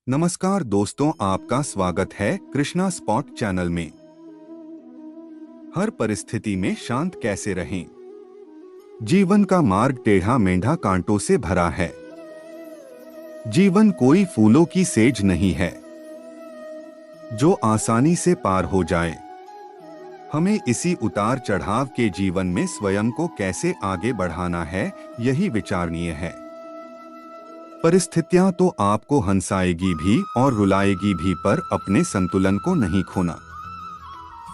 नमस्कार दोस्तों, आपका स्वागत है कृष्णा स्पॉट चैनल में। हर परिस्थिति में शांत कैसे रहें? जीवन का मार्ग टेढ़ा मेढ़ा कांटों से भरा है। जीवन कोई फूलों की सेज नहीं है जो आसानी से पार हो जाए। हमें इसी उतार चढ़ाव के जीवन में स्वयं को कैसे आगे बढ़ाना है, यही विचारणीय है। परिस्थितियां तो आपको हंसाएगी भी और रुलाएगी भी, पर अपने संतुलन को नहीं खोना।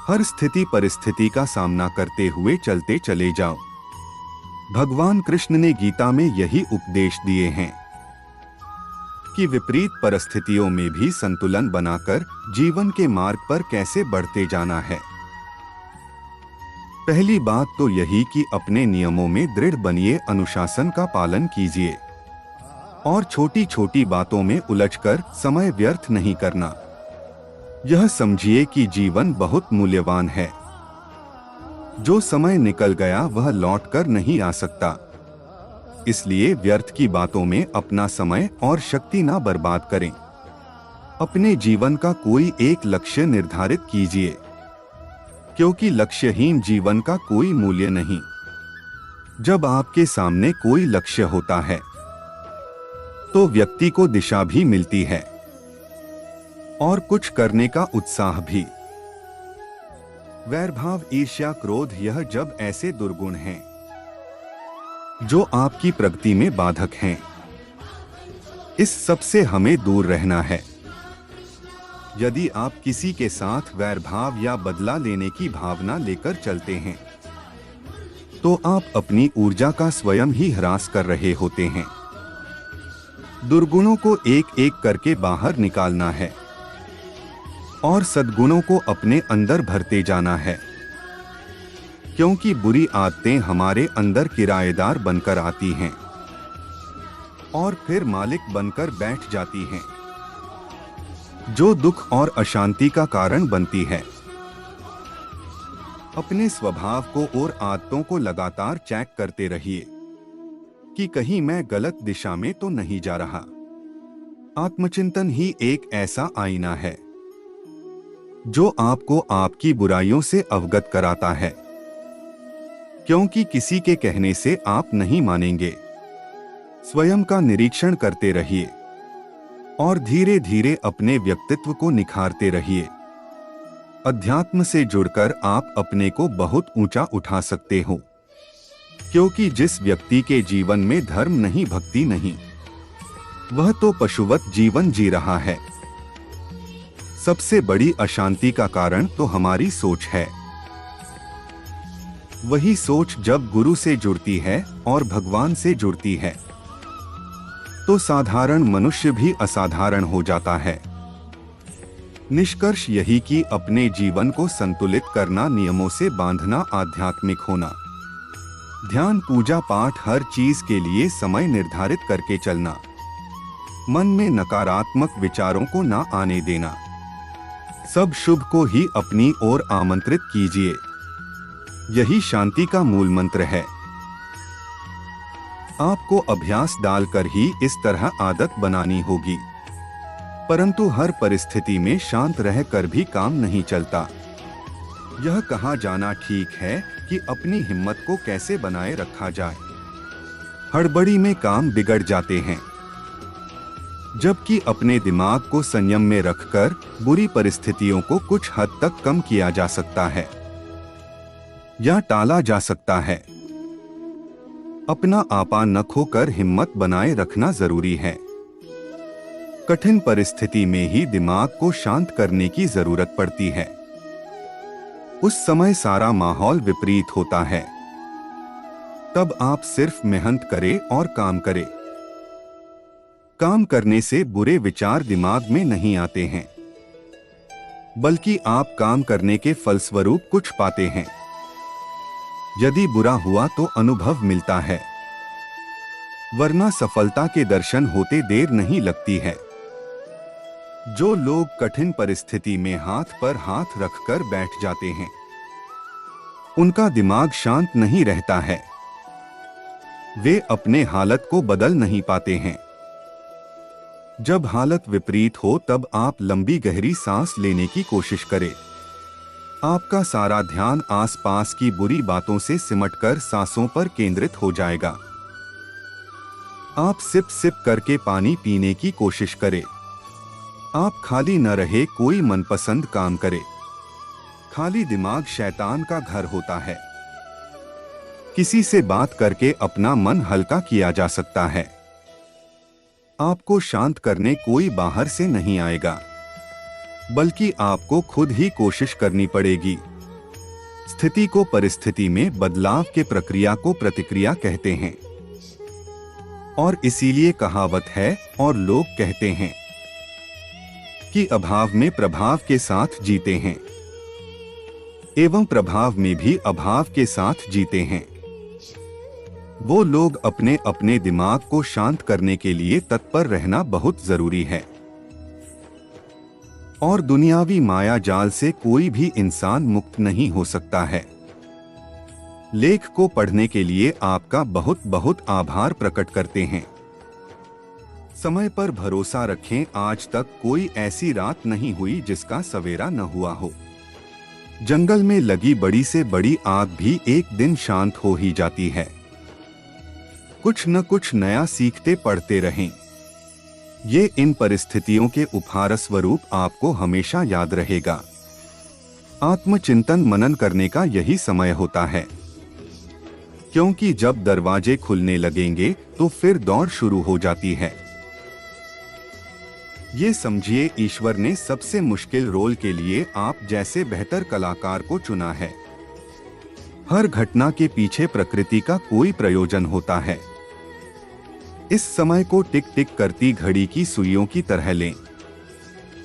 हर स्थिति परिस्थिति का सामना करते हुए चलते चले जाओ। भगवान कृष्ण ने गीता में यही उपदेश दिए हैं कि विपरीत परिस्थितियों में भी संतुलन बनाकर जीवन के मार्ग पर कैसे बढ़ते जाना है। पहली बात तो यही कि अपने नियमों में दृढ़ बनिए, अनुशासन का पालन कीजिए और छोटी छोटी बातों में उलझकर समय व्यर्थ नहीं करना। यह समझिए कि जीवन बहुत मूल्यवान है। जो समय निकल गया वह लौटकर नहीं आ सकता, इसलिए व्यर्थ की बातों में अपना समय और शक्ति ना बर्बाद करें। अपने जीवन का कोई एक लक्ष्य निर्धारित कीजिए, क्योंकि लक्ष्यहीन जीवन का कोई मूल्य नहीं। जब आपके सामने कोई लक्ष्य होता है तो व्यक्ति को दिशा भी मिलती है और कुछ करने का उत्साह भी। वैर भाव, ईर्ष्या, क्रोध, यह जब ऐसे दुर्गुण हैं जो आपकी प्रगति में बाधक हैं, इस सब से हमें दूर रहना है। यदि आप किसी के साथ वैर भाव या बदला लेने की भावना लेकर चलते हैं तो आप अपनी ऊर्जा का स्वयं ही ह्रास कर रहे होते हैं। दुर्गुणों को एक एक करके बाहर निकालना है और सद्गुणों को अपने अंदर भरते जाना है, क्योंकि बुरी आदतें हमारे अंदर किराएदार बनकर आती हैं और फिर मालिक बनकर बैठ जाती हैं, जो दुख और अशांति का कारण बनती है। अपने स्वभाव को और आदतों को लगातार चेक करते रहिए कि कहीं मैं गलत दिशा में तो नहीं जा रहा। आत्मचिंतन ही एक ऐसा आईना है जो आपको आपकी बुराइयों से अवगत कराता है, क्योंकि किसी के कहने से आप नहीं मानेंगे। स्वयं का निरीक्षण करते रहिए और धीरे धीरे अपने व्यक्तित्व को निखारते रहिए। अध्यात्म से जुड़कर आप अपने को बहुत ऊंचा उठा सकते हो, क्योंकि जिस व्यक्ति के जीवन में धर्म नहीं, भक्ति नहीं, वह तो पशुवत जीवन जी रहा है। सबसे बड़ी अशांति का कारण तो हमारी सोच है। वही सोच जब गुरु से जुड़ती है और भगवान से जुड़ती है तो साधारण मनुष्य भी असाधारण हो जाता है। निष्कर्ष यही कि अपने जीवन को संतुलित करना, नियमों से बांधना, आध्यात्मिक होना, ध्यान, पूजा पाठ, हर चीज के लिए समय निर्धारित करके चलना, मन में नकारात्मक विचारों को ना आने देना, सब शुभ को ही अपनी ओर आमंत्रित कीजिए। यही शांति का मूल मंत्र है। आपको अभ्यास डालकर ही इस तरह आदत बनानी होगी, परंतु हर परिस्थिति में शांत रहकर भी काम नहीं चलता। यह कहा जाना ठीक है कि अपनी हिम्मत को कैसे बनाए रखा जाए। हड़बड़ी में काम बिगड़ जाते हैं, जबकि अपने दिमाग को संयम में रखकर बुरी परिस्थितियों को कुछ हद तक कम किया जा सकता है या टाला जा सकता है। अपना आपा न खोकर हिम्मत बनाए रखना जरूरी है। कठिन परिस्थिति में ही दिमाग को शांत करने की जरूरत पड़ती है। उस समय सारा माहौल विपरीत होता है। तब आप सिर्फ मेहनत करें और काम करें। काम करने से बुरे विचार दिमाग में नहीं आते हैं, बल्कि आप काम करने के फलस्वरूप कुछ पाते हैं। यदि बुरा हुआ तो अनुभव मिलता है, वरना सफलता के दर्शन होते देर नहीं लगती है। जो लोग कठिन परिस्थिति में हाथ पर हाथ रखकर बैठ जाते हैं, उनका दिमाग शांत नहीं रहता है। वे अपने हालत को बदल नहीं पाते हैं। जब हालत विपरीत हो तब आप लंबी गहरी सांस लेने की कोशिश करें। आपका सारा ध्यान आसपास की बुरी बातों से सिमटकर सांसों पर केंद्रित हो जाएगा। आप सिप सिप करके पानी पीने की कोशिश करें। आप खाली न रहे कोई मनपसंद काम करें। खाली दिमाग शैतान का घर होता है। किसी से बात करके अपना मन हल्का किया जा सकता है। आपको शांत करने कोई बाहर से नहीं आएगा, बल्कि आपको खुद ही कोशिश करनी पड़ेगी। स्थिति को परिस्थिति में बदलाव के प्रक्रिया को प्रतिक्रिया कहते हैं। और इसीलिए कहावत है और लोग कहते हैं कि अभाव में प्रभाव के साथ जीते हैं एवं प्रभाव में भी अभाव के साथ जीते हैं। वो लोग अपने अपने दिमाग को शांत करने के लिए तत्पर रहना बहुत जरूरी है। और दुनियावी माया जाल से कोई भी इंसान मुक्त नहीं हो सकता है। लेख को पढ़ने के लिए आपका बहुत बहुत आभार प्रकट करते हैं। समय पर भरोसा रखें, आज तक कोई ऐसी रात नहीं हुई जिसका सवेरा न हुआ हो। जंगल में लगी बड़ी से बड़ी आग भी एक दिन शांत हो ही जाती है। कुछ न कुछ नया सीखते पढ़ते रहें। ये इन परिस्थितियों के उपहार स्वरूप आपको हमेशा याद रहेगा। आत्मचिंतन मनन करने का यही समय होता है, क्योंकि जब दरवाजे खुलने लगेंगे तो फिर दौड़ शुरू हो जाती है। ये समझिए, ईश्वर ने सबसे मुश्किल रोल के लिए आप जैसे बेहतर कलाकार को चुना है। हर घटना के पीछे प्रकृति का कोई प्रयोजन होता है। इस समय को टिक टिक करती घड़ी की सुइयों की तरह लें।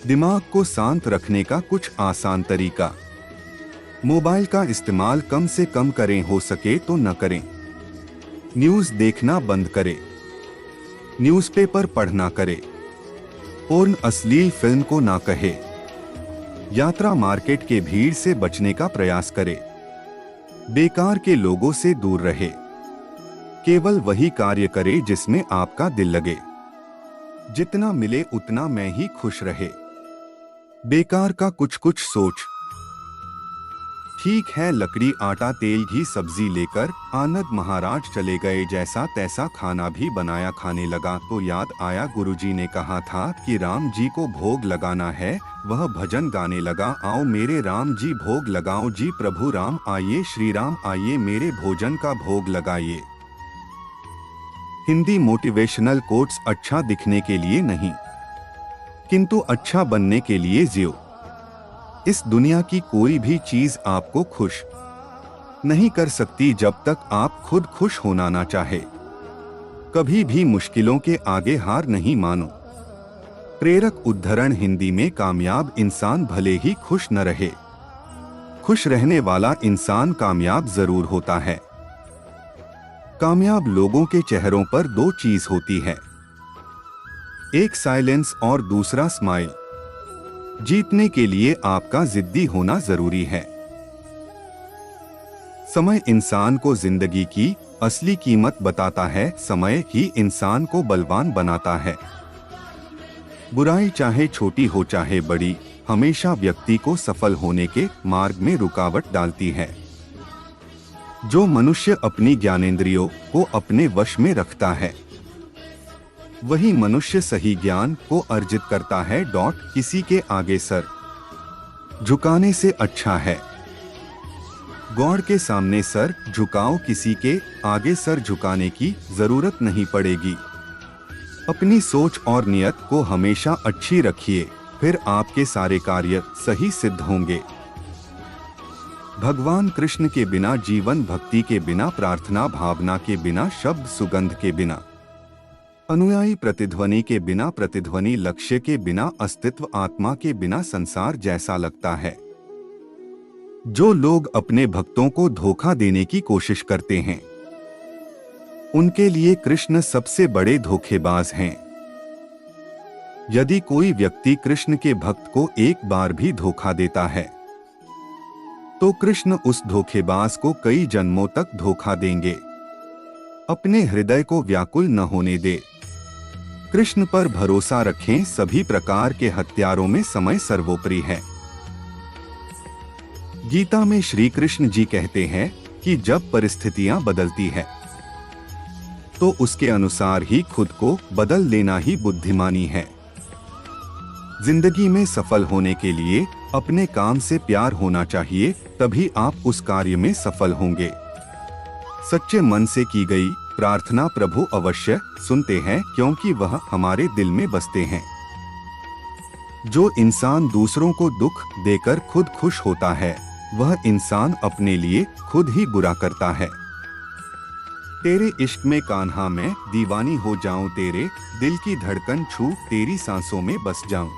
दिमाग को शांत रखने का कुछ आसान तरीका। मोबाइल का इस्तेमाल कम से कम करें, हो सके तो न करें। न्यूज़ देखना बंद करें। न्यूज़पेपर पढ़ना करें। पूर्ण अश्लील फिल्म को ना कहे। यात्रा मार्केट के भीड़ से बचने का प्रयास करें। बेकार के लोगों से दूर रहे। केवल वही कार्य करे जिसमें आपका दिल लगे। जितना मिले उतना में ही खुश रहे। बेकार का कुछ कुछ सोच। ठीक है, लकड़ी आटा तेल घी सब्जी लेकर आनंद महाराज चले गए। जैसा तैसा खाना भी बनाया, खाने लगा तो याद आया गुरुजी ने कहा था कि राम जी को भोग लगाना है। वह भजन गाने लगा, आओ मेरे राम जी भोग लगाओ जी, प्रभु राम आइए, श्री राम आइए, मेरे भोजन का भोग लगाइए। हिंदी मोटिवेशनल कोट्स अच्छा दिखने के लिए नहीं, किंतु अच्छा बनने के लिए जियो। इस दुनिया की कोई भी चीज आपको खुश नहीं कर सकती जब तक आप खुद खुश होना ना चाहे। कभी भी मुश्किलों के आगे हार नहीं मानो। प्रेरक उद्धरण हिंदी में, कामयाब इंसान भले ही खुश न रहे, खुश रहने वाला इंसान कामयाब जरूर होता है। कामयाब लोगों के चेहरों पर दो चीज होती है, एक साइलेंस और दूसरा स्माइल। जीतने के लिए आपका जिद्दी होना जरूरी है। समय इंसान को जिंदगी की असली कीमत बताता है। समय ही इंसान को बलवान बनाता है। बुराई चाहे छोटी हो चाहे बड़ी, हमेशा व्यक्ति को सफल होने के मार्ग में रुकावट डालती है। जो मनुष्य अपनी ज्ञानेंद्रियों को अपने वश में रखता है, वही मनुष्य सही ज्ञान को अर्जित करता है। किसी के आगे सर झुकाने से अच्छा है गौड़ के सामने सर झुकाओ। किसी के आगे सर झुकाने की जरूरत नहीं पड़ेगी। अपनी सोच और नियत को हमेशा अच्छी रखिए, फिर आपके सारे कार्य सही सिद्ध होंगे। भगवान कृष्ण के बिना जीवन, भक्ति के बिना प्रार्थना, भावना के बिना शब्द, सुगंध के बिना अनुयायी, प्रतिध्वनि के बिना प्रतिध्वनि, लक्ष्य के बिना अस्तित्व, आत्मा के बिना संसार जैसा लगता है। जो लोग अपने भक्तों को धोखा देने की कोशिश करते हैं, उनके लिए कृष्ण सबसे बड़े धोखेबाज हैं। यदि कोई व्यक्ति कृष्ण के भक्त को एक बार भी धोखा देता है, तो कृष्ण उस धोखेबाज को कई जन्मों तक धोखा देंगे। अपने हृदय को व्याकुल न होने दे। कृष्ण पर भरोसा रखें, सभी प्रकार के हथियारों में समय सर्वोपरि है। गीता में श्री कृष्ण जी कहते हैं कि जब परिस्थितियां बदलती है तो उसके अनुसार ही खुद को बदल लेना ही बुद्धिमानी है। जिंदगी में सफल होने के लिए अपने काम से प्यार होना चाहिए, तभी आप उस कार्य में सफल होंगे। सच्चे मन से की गई प्रार्थना प्रभु अवश्य सुनते हैं, क्योंकि वह हमारे दिल में बसते हैं। जो इंसान दूसरों को दुख देकर खुद खुश होता है, वह इंसान अपने लिए खुद ही बुरा करता है। तेरे इश्क में कान्हा मैं दीवानी हो जाऊं, तेरे दिल की धड़कन छू तेरी सांसों में बस जाऊं।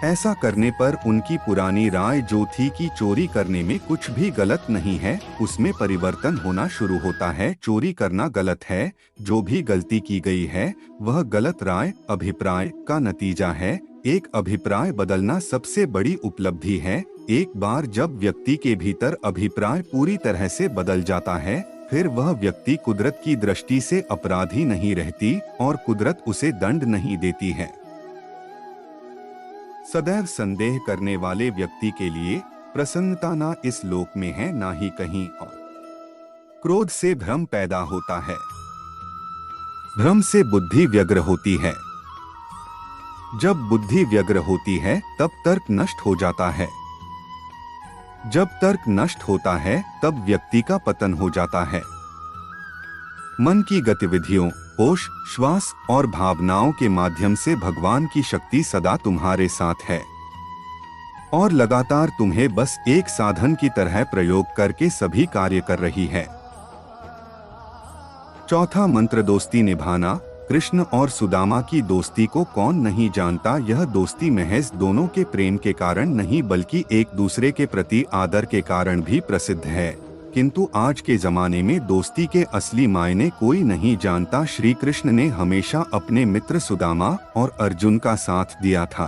ऐसा करने पर उनकी पुरानी राय जो थी कि चोरी करने में कुछ भी गलत नहीं है, उसमें परिवर्तन होना शुरू होता है। चोरी करना गलत है, जो भी गलती की गई है वह गलत राय अभिप्राय का नतीजा है। एक अभिप्राय बदलना सबसे बड़ी उपलब्धि है। एक बार जब व्यक्ति के भीतर अभिप्राय पूरी तरह से बदल जाता है, फिर वह व्यक्ति कुदरत की दृष्टि से अपराधी नहीं रहती और कुदरत उसे दंड नहीं देती है। सदैव संदेह करने वाले व्यक्ति के लिए प्रसन्नता ना इस लोक में है, ना ही कहीं और। क्रोध से भ्रम पैदा होता है, भ्रम से बुद्धि व्यग्र होती है। जब बुद्धि व्यग्र होती है तब तर्क नष्ट हो जाता है। जब तर्क नष्ट होता है तब व्यक्ति का पतन हो जाता है। मन की गतिविधियों, होश, श्वास और भावनाओं के माध्यम से भगवान की शक्ति सदा तुम्हारे साथ है और लगातार तुम्हें बस एक साधन की तरह प्रयोग करके सभी कार्य कर रही है। चौथा मंत्र दोस्ती निभाना। कृष्ण और सुदामा की दोस्ती को कौन नहीं जानता। यह दोस्ती महज दोनों के प्रेम के कारण नहीं, बल्कि एक दूसरे के प्रति आदर के कारण भी प्रसिद्ध है। किंतु आज के जमाने में दोस्ती के असली मायने कोई नहीं जानता। श्री कृष्ण ने हमेशा अपने मित्र सुदामा और अर्जुन का साथ दिया था।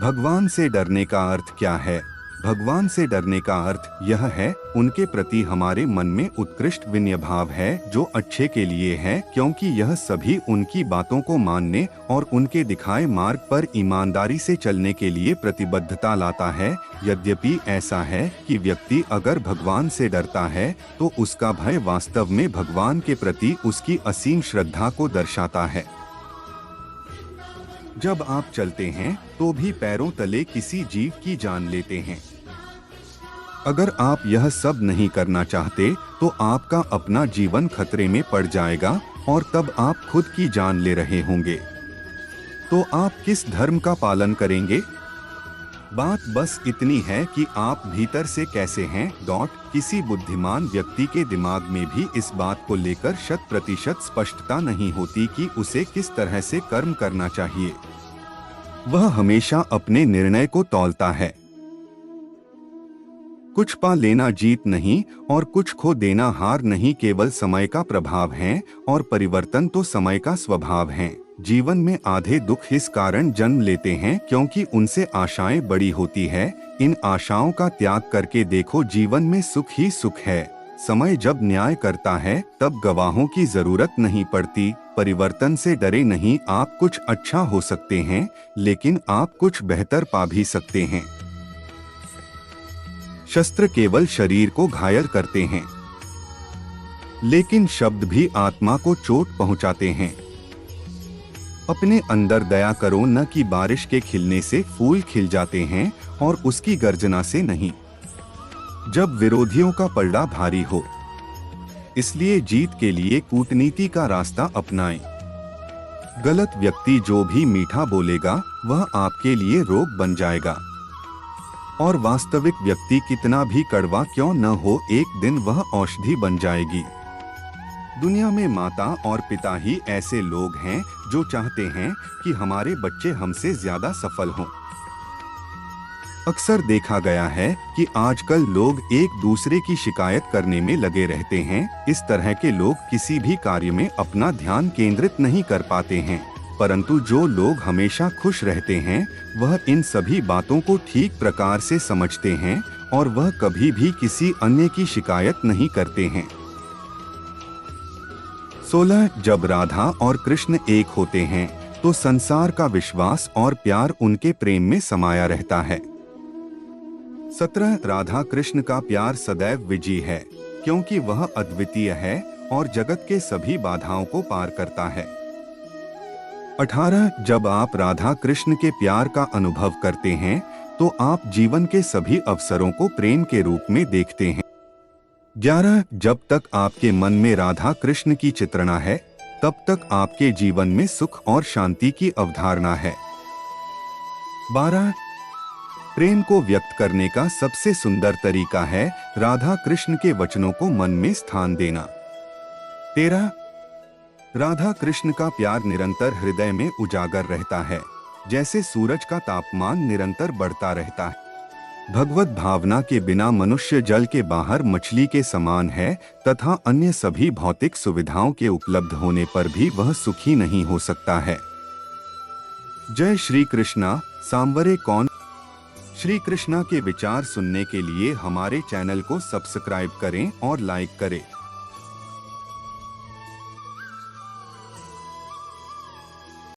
भगवान से डरने का अर्थ क्या है? भगवान से डरने का अर्थ यह है, उनके प्रति हमारे मन में उत्कृष्ट विनय भाव है, जो अच्छे के लिए है, क्योंकि यह सभी उनकी बातों को मानने और उनके दिखाए मार्ग पर ईमानदारी से चलने के लिए प्रतिबद्धता लाता है। यद्यपि ऐसा है कि व्यक्ति अगर भगवान से डरता है तो उसका भय वास्तव में भगवान के प्रति उसकी असीम श्रद्धा को दर्शाता है। जब आप चलते हैं तो भी पैरों तले किसी जीव की जान लेते हैं। अगर आप यह सब नहीं करना चाहते तो आपका अपना जीवन खतरे में पड़ जाएगा और तब आप खुद की जान ले रहे होंगे। तो आप किस धर्म का पालन करेंगे? बात बस इतनी है कि आप भीतर से कैसे हैं। किसी बुद्धिमान व्यक्ति के दिमाग में भी इस बात को लेकर 100% स्पष्टता नहीं होती कि उसे किस तरह से कर्म करना चाहिए। वह हमेशा अपने निर्णय को तौलता है। कुछ पा लेना जीत नहीं और कुछ खो देना हार नहीं, केवल समय का प्रभाव है और परिवर्तन तो समय का स्वभाव है। जीवन में आधे दुख इस कारण जन्म लेते हैं क्योंकि उनसे आशाएं बड़ी होती है। इन आशाओं का त्याग करके देखो, जीवन में सुख ही सुख है। समय जब न्याय करता है तब गवाहों की जरूरत नहीं पड़ती। परिवर्तन से डरे नहीं, आप कुछ अच्छा हो सकते हैं लेकिन आप कुछ बेहतर पा भी सकते हैं। शस्त्र केवल शरीर को घायल करते हैं, लेकिन शब्द भी आत्मा को चोट पहुंचाते हैं। अपने अंदर दया करो, न कि बारिश के खिलने से फूल खिल जाते हैं और उसकी गर्जना से नहीं, जब विरोधियों का पलड़ा भारी हो। इसलिए जीत के लिए कूटनीति का रास्ता अपनाएं। गलत व्यक्ति जो भी मीठा बोलेगा वह आपके लिए रोग बन जाएगा और वास्तविक व्यक्ति कितना भी कड़वा क्यों न हो, एक दिन वह औषधि बन जाएगी। दुनिया में माता और पिता ही ऐसे लोग हैं जो चाहते हैं कि हमारे बच्चे हमसे ज्यादा सफल हों। अक्सर देखा गया है कि आजकल लोग एक दूसरे की शिकायत करने में लगे रहते हैं। इस तरह के लोग किसी भी कार्य में अपना ध्यान केंद्रित नहीं कर पाते हैं, परंतु जो लोग हमेशा खुश रहते हैं वह इन सभी बातों को ठीक प्रकार से समझते हैं और वह कभी भी किसी अन्य की शिकायत नहीं करते हैं। 16 जब राधा और कृष्ण एक होते हैं तो संसार का विश्वास और प्यार उनके प्रेम में समाया रहता है। 17 राधा कृष्ण का प्यार सदैव विजयी है क्योंकि वह अद्वितीय है और जगत के सभी बाधाओं को पार करता है। 18 जब आप राधा कृष्ण के प्यार का अनुभव करते हैं तो आप जीवन के सभी अवसरों को प्रेम के रूप में देखते हैं। 11 जब तक आपके मन में राधा कृष्ण की चित्रणा है तब तक आपके जीवन में सुख और शांति की अवधारणा है। 12 प्रेम को व्यक्त करने का सबसे सुंदर तरीका है राधा कृष्ण के वचनों को मन में स्थान देना। 13 राधा कृष्ण का प्यार निरंतर हृदय में उजागर रहता है, जैसे सूरज का तापमान निरंतर बढ़ता रहता है। भगवत भावना के बिना मनुष्य जल के बाहर मछली के समान है तथा अन्य सभी भौतिक सुविधाओं के उपलब्ध होने पर भी वह सुखी नहीं हो सकता है। जय श्री कृष्णा। सांवरे कौन। श्री कृष्णा के विचार सुनने के लिए हमारे चैनल को सब्सक्राइब करें और लाइक करें।